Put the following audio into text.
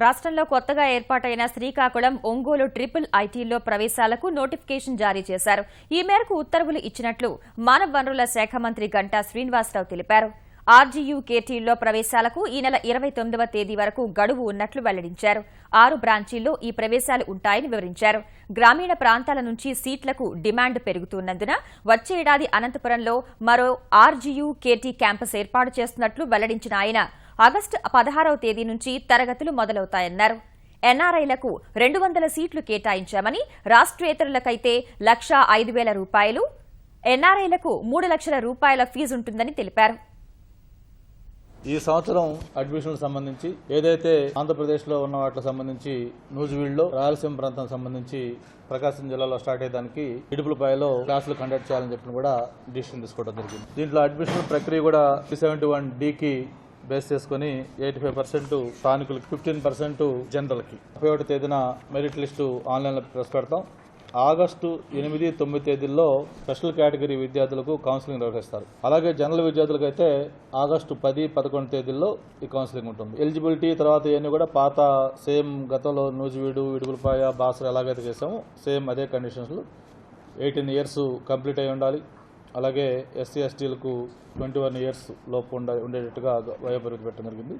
రాష్ట్రంలో కొత్తగా ఏర్పాటైన శ్రీకాకుళం, ఒంగోలు ట్రిపుల్ ఐటీల్లో ప్రవేశాలకు నోటిఫికేషన్ జారీ చేశారు. ఈ మేరకు ఉత్తర్వులు ఇచ్చినట్లు మానవ వనరుల శాఖ మంత్రి గంటా శ్రీనివాసరావు తెలిపారు. ఆర్జీయూ కేటీల్లో ప్రవేశాలకు ఈ నెల 29వ తేదీ వరకు గడువు ఉన్నట్లు వెల్లడించారు. 6 బ్రాంచీల్లో ఈ ప్రవేశాలు ఉంటాయని వివరించారు. గ్రామీణ ప్రాంతాల నుంచి సీట్లకు డిమాండ్ పెరుగుతున్నందున వచ్చే ఏడాది అనంతపురంలో మరో ఆర్జీయూ కేటీ క్యాంపస్ ఏర్పాటు చేస్తున్నట్లు వెల్లడించిన ఆయన ఆగస్టు 16వ తేదీ నుంచి తరగతులు మొదలవుతాయన్నారు. ఎన్ఆర్ఐలకు 200 సీట్లు కేటాయించామని, రాష్ట్రేతరులకైతే ₹1,05,000, ఎన్ఆర్ఐలకు ₹3,00,000 ఫీజుంటుందని తెలిపారు. ఈ సంవత్సరం అడ్మిషన్ సంబంధించి ఏదైతే ఆంధ్రప్రదేశ్లో ఉన్న వాటికి సంబంధించి నూజివీడులో, రాయలసీమ ప్రాంతం సంబంధించి ప్రకాశం జిల్లాలో స్టార్ట్ అయ్యేదానికి ఇడుపులపాయలో క్లాసులు కండక్ట్ చేయాలని చెప్పి కూడా డిసిషన్ తీసుకోవడం జరిగింది. దీంట్లో అడ్మిషన్ ప్రక్రియ కూడా 371Dకి బేస్ చేసుకుని 85% స్థానికులకి, 15% జనరల్కి 31వ తేదీన మెరిట్ లిస్టు ఆన్లైన్లో ప్రవేశపెడతాం. ఆగస్టు 8, 9 తేదీల్లో స్పెషల్ కేటగిరీ విద్యార్థులకు కౌన్సిలింగ్ నిర్వహిస్తారు. అలాగే జనరల్ విద్యార్థులకు అయితే ఆగస్టు 10, 11 తేదీల్లో ఈ కౌన్సిలింగ్ ఉంటుంది. ఎలిజిబిలిటీ తర్వాత ఇవన్నీ కూడా పాత సేమ్ గతంలో నూజివీడు, ఇడుగులపాయ, బాసర ఎలాగైతే చేసామో సేమ్ అదే కండిషన్స్లో 18 ఇయర్స్ కంప్లీట్ అయి ఉండాలి. అలాగే ఎస్సీ ఎస్టీలకు 21 ఇయర్స్ లోపు ఉండేటట్టుగా వయోపరిమితి పెట్టడం జరిగింది.